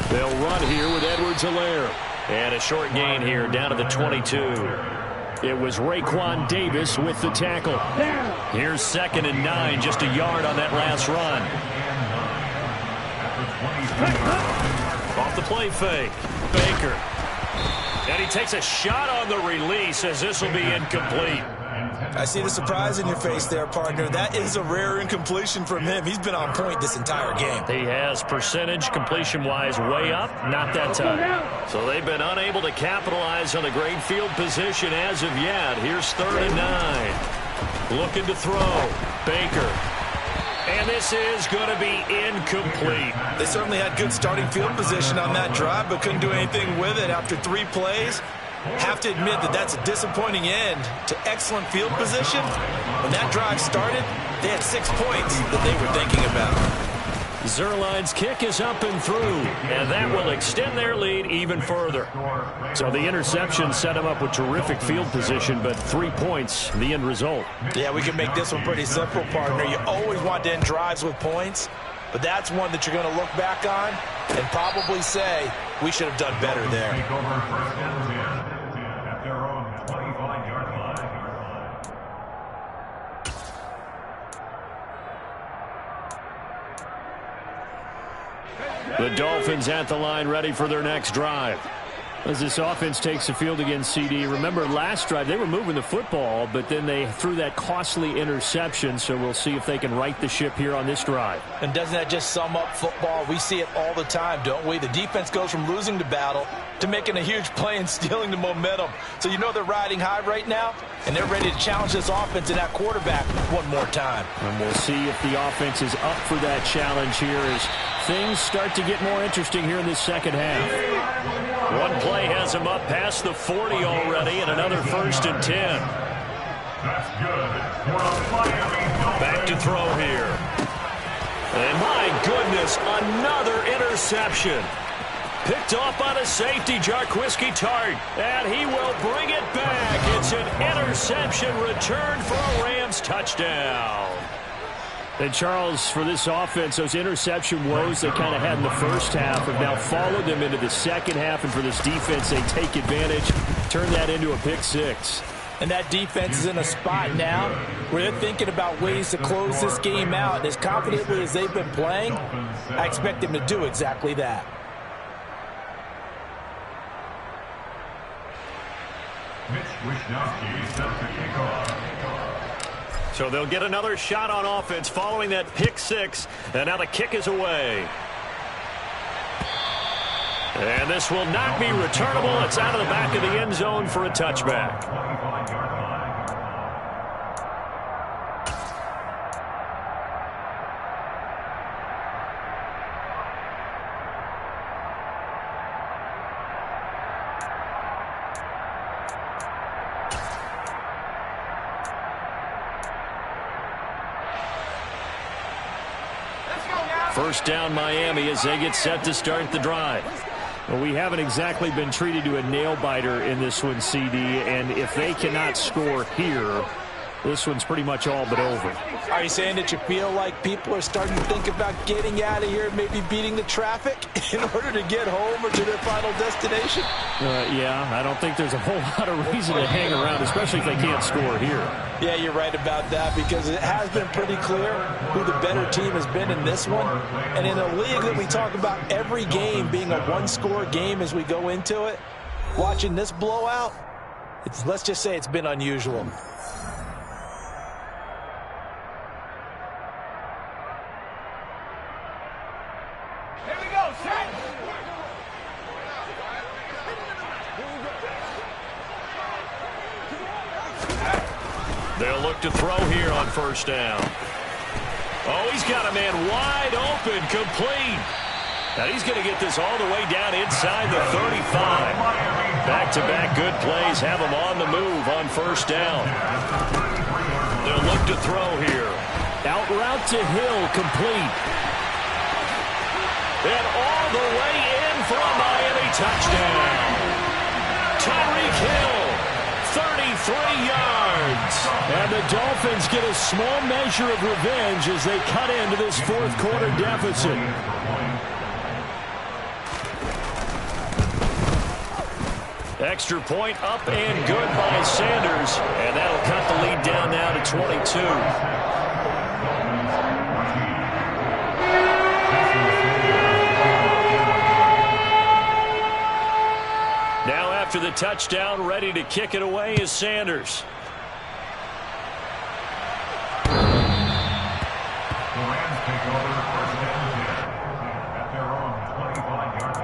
They'll run here with Edwards-Helaire. And a short gain here down to the 22. It was Raekwon Davis with the tackle. Here's 2nd and 9, just a yard on that last run. Off the play fake. Baker. And he takes a shot on the release as this will be incomplete. I see the surprise in your face there, partner. That is a rare incompletion from him. He's been on point this entire game. He has percentage completion-wise way up, not that time. So they've been unable to capitalize on the great field position as of yet. Here's 3rd and 9. Looking to throw. Baker. And this is going to be incomplete. They certainly had good starting field position on that drive, but couldn't do anything with it after 3 plays. Have to admit that that's a disappointing end to excellent field position. When that drive started, they had 6 points that they were thinking about. Zuerlein's kick is up and through, and that will extend their lead even further. So the interception set them up with terrific field position, but 3 points, the end result. Yeah, we can make this one pretty simple, partner. You always want to end drives with points, but that's one that you're going to look back on and probably say, we should have done better there. The Dolphins at the line, ready for their next drive. As this offense takes the field against CD, remember last drive they were moving the football, but then they threw that costly interception, so we'll see if they can right the ship here on this drive. And doesn't that just sum up football? We see it all the time, don't we? The defense goes from losing the battle to making a huge play and stealing the momentum. So you know they're riding high right now, and they're ready to challenge this offense and that quarterback one more time. And we'll see if the offense is up for that challenge here as things start to get more interesting here in this 2nd half. One play has him up past the 40 already, and another 1st and 10. That's good. Back to throw here. And my goodness, another interception. Picked off by the safety, Jarquiski Tart. And he will bring it back. It's an interception return for a Rams touchdown. And Charles, for this offense, those interception woes they kind of had in the first half have now followed them into the 2nd half. And for this defense, they take advantage, turn that into a pick 6. And that defense is in a spot now where they're thinking about ways to close this game out. And as confidently as they've been playing, I expect them to do exactly that. Mitch Wishnowsky set to kick off. So they'll get another shot on offense following that pick 6. And now the kick is away. And this will not be returnable. It's out of the back of the end zone for a touchback. First down Miami as they get set to start the drive. Well, we haven't exactly been treated to a nail-biter in this one, CD, and if they cannot score here, this one's pretty much all but over. Are you saying that you feel like people are starting to think about getting out of here and maybe beating the traffic in order to get home or to their final destination? Yeah, I don't think there's a whole lot of reason to hang around, especially if they can't score here. Yeah, you're right about that, because it has been pretty clear who the better team has been in this one. And in a league that we talk about every game being a one-score game as we go into it, watching this blowout, let's just say it's been unusual. Here we go, set. They'll look to throw here on first down. Oh, he's got a man wide open, complete. Now he's going to get this all the way down inside the 35. Back-to-back good plays have him on the move on first down. They'll look to throw here. Out route to Hill, complete. And all the way in for a Miami touchdown. Tyreek Hill, 33 yards. And the Dolphins get a small measure of revenge as they cut into this fourth quarter deficit. Extra point up and good by Sanders. And that'll cut the lead down now to 22. After the touchdown, ready to kick it away is Sanders. The Rams take over first and 10 at their own 25-yard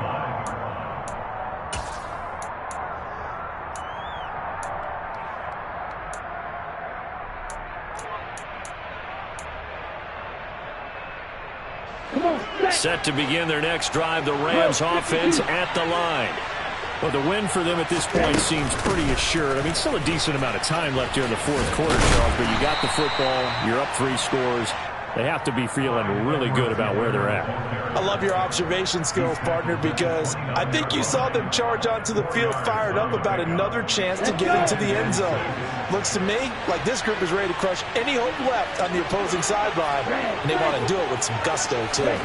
line. Set to begin their next drive, the Rams offense at the line. Well, the win for them at this point seems pretty assured. I mean, still a decent amount of time left here in the fourth quarter, Charles, but you got the football, you're up 3 scores. They have to be feeling really good about where they're at. I love your observation skills, partner, because I think you saw them charge onto the field fired up about another chance to get into the end zone. Looks to me like this group is ready to crush any hope left on the opposing sideline, and they want to do it with some gusto, too.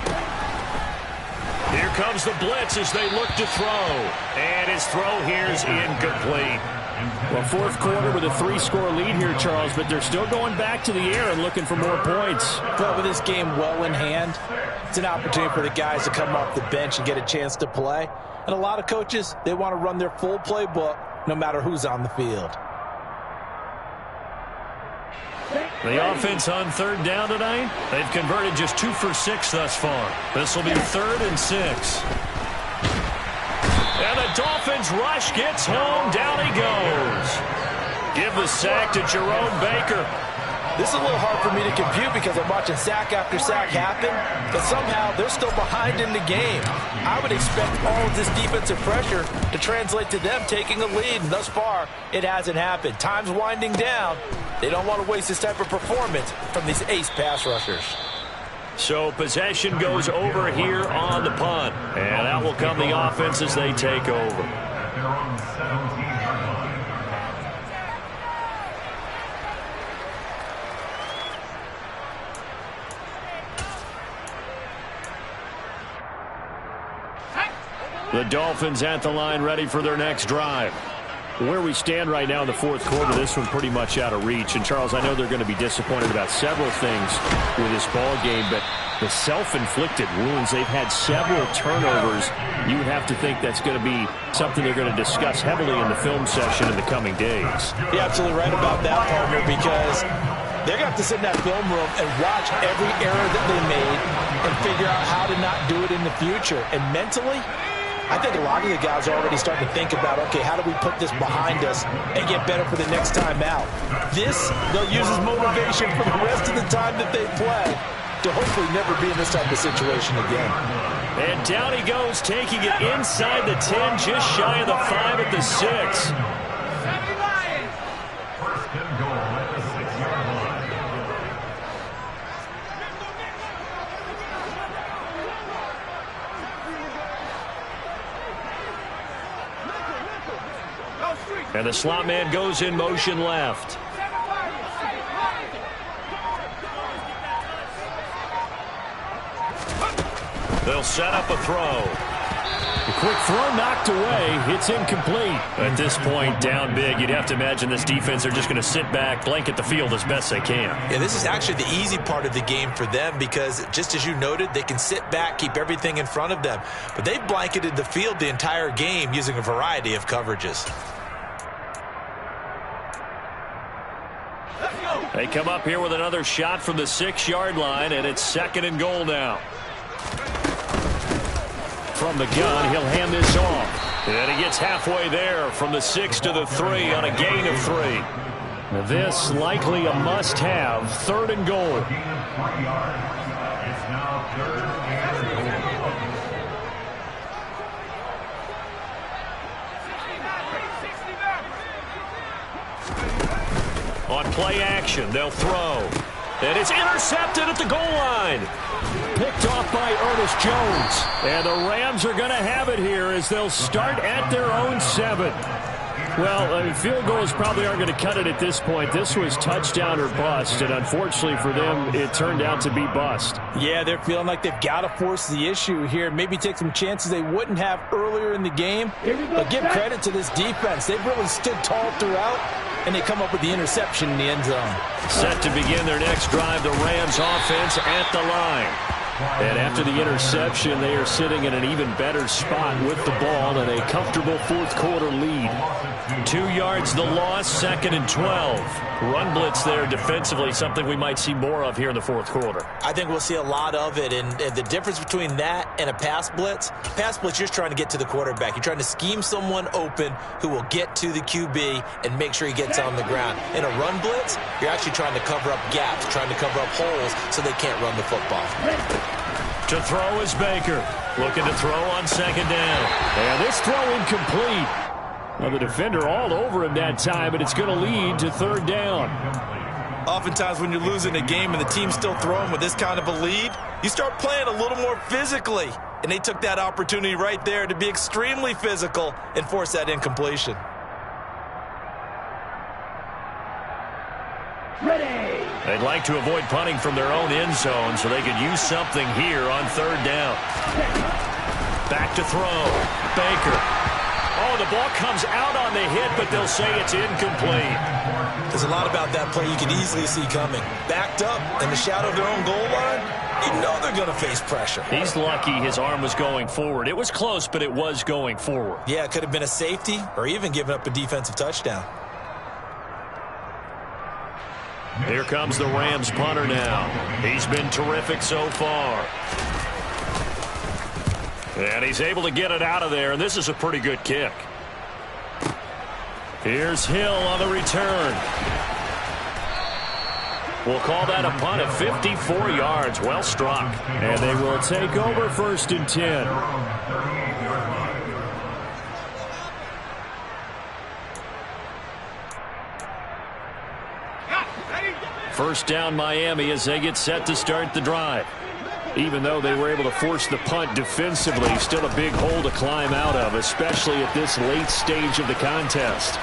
Here comes the blitz as they look to throw. And his throw here is incomplete. Well, fourth quarter with a 3-score lead here, Charles, but they're still going back to the air and looking for more points. But with this game well in hand, it's an opportunity for the guys to come off the bench and get a chance to play. And a lot of coaches, they want to run their full playbook no matter who's on the field. The offense on third down tonight, they've converted just 2 for 6 thus far. This will be 3rd and 6. And the Dolphins rush gets home. Down he goes. Give the sack to Jerome Baker. This is a little hard for me to compute because I'm watching sack after sack happen, but somehow they're still behind in the game. I would expect all of this defensive pressure to translate to them taking a lead, and thus far, it hasn't happened. Time's winding down. They don't want to waste this type of performance from these ace pass rushers. So possession goes over here on the punt, and out will come the offense as they take over. At their own 17-yard line. The Dolphins at the line ready for their next drive. Where we stand right now in the fourth quarter, this one pretty much out of reach. And, Charles, I know they're going to be disappointed about several things with this ball game, but the self-inflicted wounds, they've had several turnovers. You have to think that's going to be something they're going to discuss heavily in the film session in the coming days. You're absolutely right about that, partner, because they're going to have to sit in that film room and watch every error that they made and figure out how to not do it in the future. And mentally, I think a lot of the guys are already starting to think about, okay, how do we put this behind us and get better for the next time out? This, they'll use as motivation for the rest of the time that they play to hopefully never be in this type of situation again. And down he goes, taking it inside the 10, just shy of the 5 at the 6. First and goal at the 6-yard line. And the slot man goes in motion left. They'll set up a throw. The quick throw knocked away. It's incomplete. At this point, down big, you'd have to imagine this defense are just going to sit back, blanket the field as best they can. Yeah, this is actually the easy part of the game for them because, just as you noted, they can sit back, keep everything in front of them. But they've blanketed the field the entire game using a variety of coverages. They come up here with another shot from the 6-yard line, and it's 2nd and goal now. From the gun, he'll hand this off. And he gets halfway there from the 6 to the 3 on a gain of 3. Now this likely a must-have. 3rd and goal. It's now 3rd and goal. On play action, they'll throw. And it's intercepted at the goal line. Picked off by Ernest Jones. And the Rams are going to have it here as they'll start at their own 7. Well, field goals probably aren't going to cut it at this point. This was touchdown or bust, and unfortunately for them, it turned out to be bust. Yeah, they're feeling like they've got to force the issue here. Maybe take some chances they wouldn't have earlier in the game. But give credit to this defense. They've really stood tall throughout, and they come up with the interception in the end zone. Set to begin their next drive, the Rams offense at the line. And after the interception, they are sitting in an even better spot with the ball and a comfortable 4th quarter lead. 2 yards the loss, 2nd and 12. Run blitz there defensively, something we might see more of here in the 4th quarter. I think we'll see a lot of it, and the difference between that and a pass blitz, you're just trying to get to the quarterback. You're trying to scheme someone open who will get to the QB and make sure he gets on the ground. In a run blitz, you're actually trying to cover up gaps, trying to cover up holes so they can't run the football. To throw is Baker. Looking to throw on 2nd down. And this throw incomplete. Well, the defender all over him that time, and it's going to lead to 3rd down. Oftentimes when you're losing a game and the team's still throwing with this kind of a lead, you start playing a little more physically. And they took that opportunity right there to be extremely physical and force that incompletion. They'd like to avoid punting from their own end zone so they could use something here on 3rd down. Back to throw. Baker. Oh, the ball comes out on the hit, but they'll say it's incomplete. There's a lot about that play you can easily see coming. Backed up in the shadow of their own goal line, you know they're going to face pressure. He's lucky his arm was going forward. It was close, but it was going forward. Yeah, it could have been a safety or even given up a defensive touchdown. Here comes the Rams punter now. He's been terrific so far. And he's able to get it out of there, and this is a pretty good kick. Here's Hill on the return. We'll call that a punt of 54 yards. Well struck. And they will take over 1st and 10. First down Miami as they get set to start the drive. Even though they were able to force the punt defensively, still a big hole to climb out of, especially at this late stage of the contest.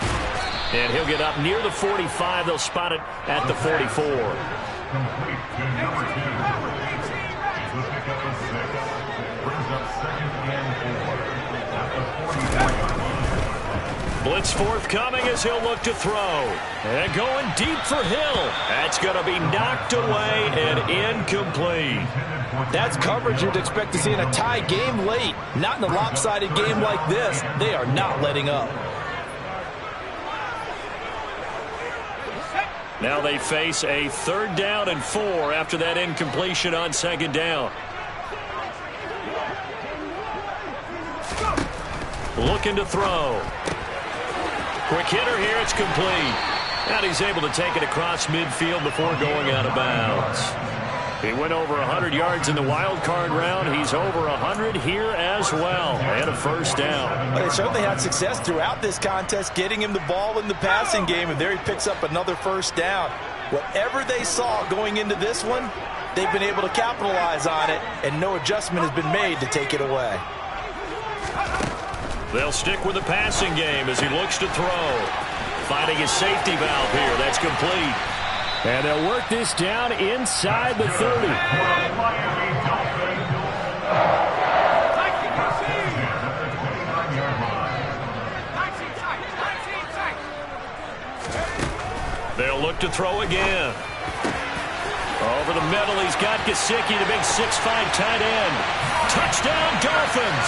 And he'll get up near the 45. They'll spot it at the 44. Complete to number 2. He'll pick up a 6. Brings up 2nd and 4 at the 44. Blitz forthcoming as he'll look to throw. And going deep for Hill. That's going to be knocked away and incomplete. That's coverage you'd expect to see in a tie game late. Not in a lopsided game like this. They are not letting up. Now they face a 3rd down and 4 after that incompletion on 2nd down. Looking to throw. Quick hitter here, it's complete. And he's able to take it across midfield before going out of bounds. He went over 100 yards in the wild card round. He's over 100 here as well. And a 1st down. They certainly had success throughout this contest, getting him the ball in the passing game, and there he picks up another 1st down. Whatever they saw going into this one, they've been able to capitalize on it, and no adjustment has been made to take it away. They'll stick with the passing game as he looks to throw. Finding his safety valve here. That's complete. And they'll work this down inside the 30. They'll look to throw again. Over the middle, he's got Gesicki, the big 6'5" tight end. Touchdown, Dolphins.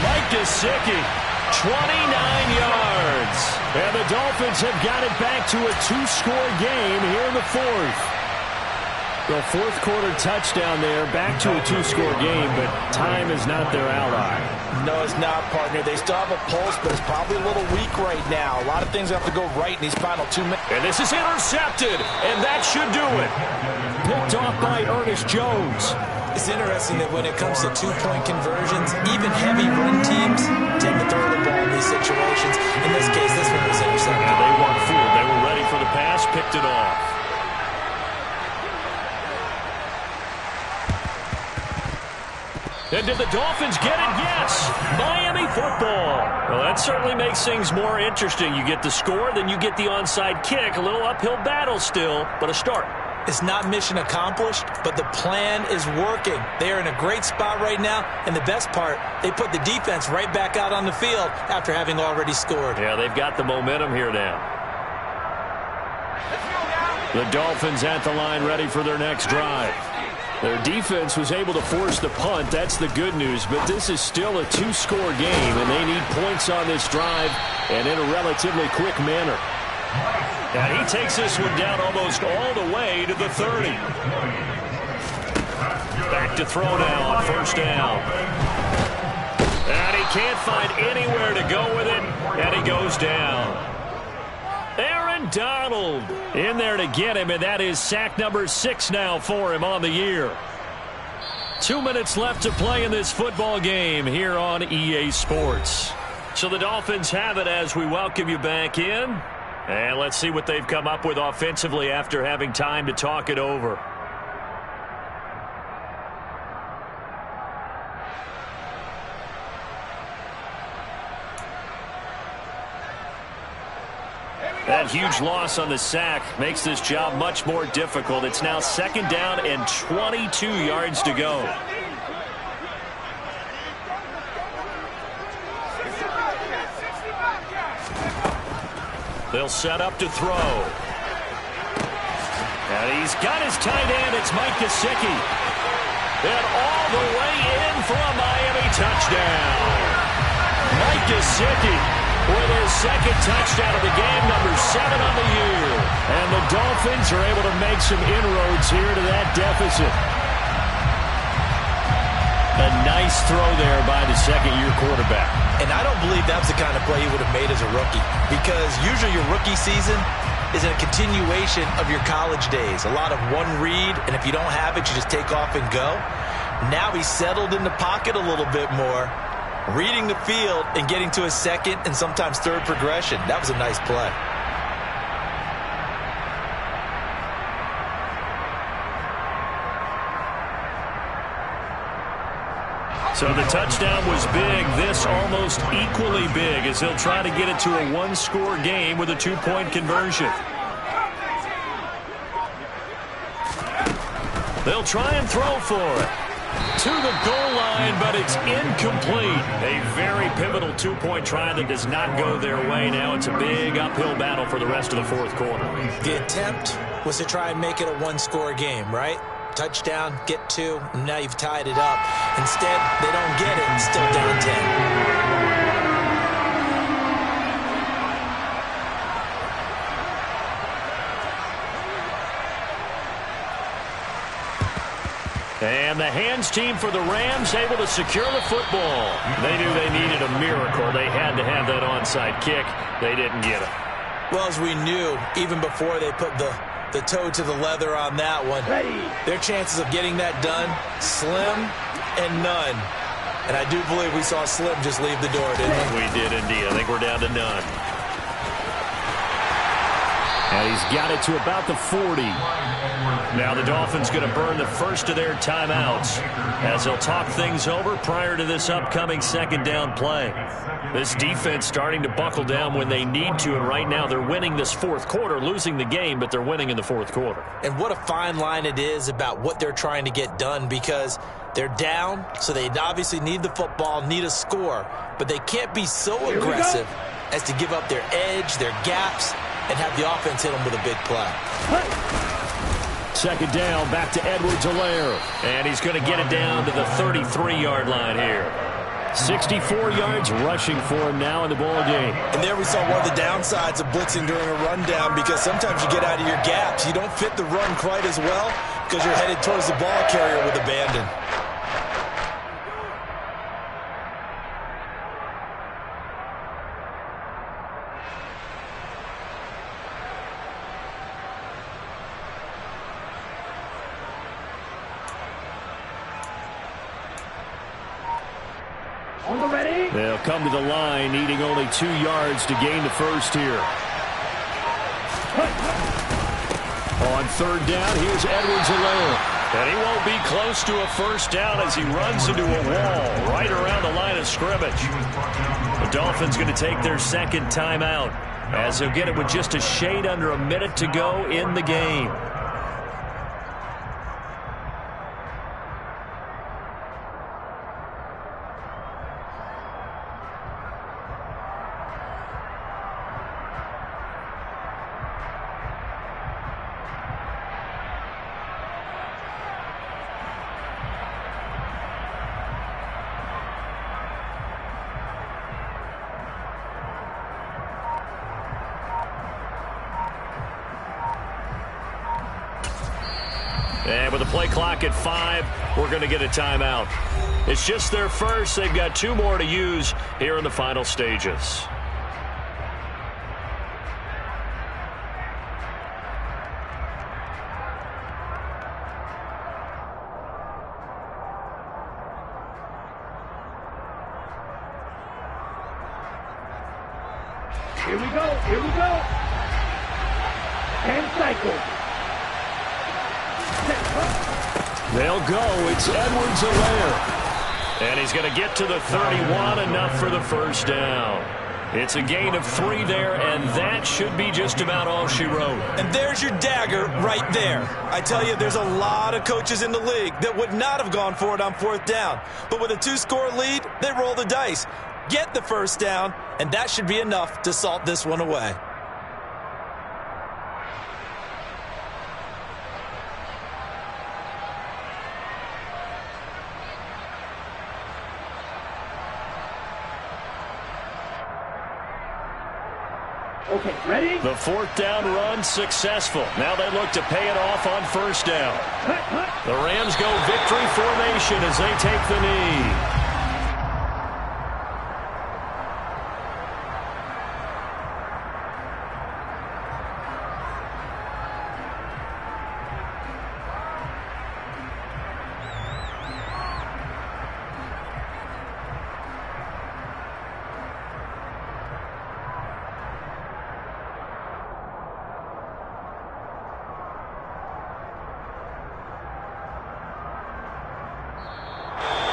Mike Gesicki, 29 yards. And the Dolphins have got it back to a 2-score game here in the fourth. The fourth quarter touchdown there, back to a 2-score game, but time is not their ally. No, it's not, partner. They still have a pulse, but it's probably a little weak right now. A lot of things have to go right in these final 2 minutes. And this is intercepted, and that should do it. Picked off by Ernest Jones. It's interesting that when it comes to 2-point conversions, even heavy run teams tend to throw the ball in these situations. In this case, this one was intercepted. And they weren't fooled. They were ready for the pass, picked it off. And did the Dolphins get it? Yes. Miami football. Well, that certainly makes things more interesting. You get the score, then you get the onside kick. A little uphill battle still, but a start. It's not mission accomplished, but the plan is working. They are in a great spot right now, and the best part, they put the defense right back out on the field after having already scored. Yeah, they've got the momentum here now. The Dolphins at the line ready for their next drive. Their defense was able to force the punt. That's the good news, but this is still a 2-score game, and they need points on this drive and in a relatively quick manner. And he takes this one down almost all the way to the 30. Back to throw now on first down. And he can't find anywhere to go with it, and he goes down. Aaron Donald in there to get him, and that is sack number 6 now for him on the year. 2 minutes left to play in this football game here on EA Sports. So the Dolphins have it as we welcome you back in. And let's see what they've come up with offensively after having time to talk it over. That huge loss on the sack makes this job much more difficult. It's now 2nd down and 22 yards to go. They'll set up to throw. And he's got his tight end. It's Mike Gesicki. And all the way in for a Miami touchdown. Mike Gesicki with his 2nd touchdown of the game, number 7 on the year. And the Dolphins are able to make some inroads here to that deficit. A nice throw there by the 2nd-year quarterback. And I don't believe that was the kind of play he would have made as a rookie, because usually your rookie season is a continuation of your college days. A lot of one read, and if you don't have it, you just take off and go. Now he's settled in the pocket a little bit more, reading the field and getting to his 2nd and sometimes 3rd progression. That was a nice play. So the touchdown was big. This almost equally big as he'll try to get it to a 1-score game with a 2-point conversion. They'll try and throw for it. To the goal line, but it's incomplete. A very pivotal 2-point try that does not go their way now. It's a big uphill battle for the rest of the fourth quarter. The attempt was to try and make it a 1-score game, right? Touchdown, get 2, and now you've tied it up. Instead, they don't get it, and still down 10. And the hands team for the Rams able to secure the football. They knew they needed a miracle. They had to have that onside kick. They didn't get it. Well, as we knew, even before they put the toe to the leather on that one, their chances of getting that done, slim and none. And I do believe we saw Slim just leave the door, didn't we? We did indeed. I think we're down to none. And he's got it to about the 40. Now the Dolphins going to burn the first of their timeouts as they'll talk things over prior to this upcoming second down play. This defense starting to buckle down when they need to, and right now they're winning this fourth quarter, losing the game, but they're winning in the fourth quarter. And what a fine line it is about what they're trying to get done, because they're down, so they obviously need the football, need a score, but they can't be so aggressive as to give up their edge, their gaps, and have the offense hit them with a big play. Second down, back to Edwards-Helaire. And he's going to get it down to the 33-yard line here. 64 yards rushing for him now in the ball game. And there we saw one of the downsides of blitzing during a rundown, because sometimes you get out of your gaps. You don't fit the run quite as well because you're headed towards the ball carrier with abandon. They'll come to the line, needing only 2 yards to gain the first here. On third down, here's Edwards-Helaire. And he won't be close to a first down as he runs into a wall right around the line of scrimmage. The Dolphins going to take their second timeout as they'll get it with just a shade under a minute to go in the game. And with the play clock at 5, we're going to get a timeout. It's just their first. They've got 2 more to use here in the final stages. Here we go. Here we go. And cycle. They'll go. It's Edwards-Helaire. And he's going to get to the 31, enough for the first down. It's a gain of 3 there, and that should be just about all she wrote. And there's your dagger right there. I tell you, there's a lot of coaches in the league that would not have gone for it on fourth down. But with a 2-score lead, they roll the dice, get the first down, and that should be enough to salt this one away. Okay, ready? The fourth down run successful. Now they look to pay it off on first down. The Rams go victory formation as they take the knee.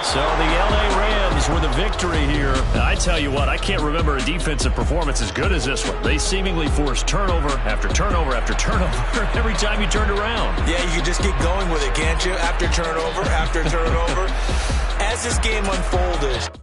So the L.A. Rams with a victory here. I tell you what, I can't remember a defensive performance as good as this one. They seemingly forced turnover after turnover after turnover every time you turned around. Yeah, you can just keep going with it, can't you? After turnover, after turnover. As this game unfolded,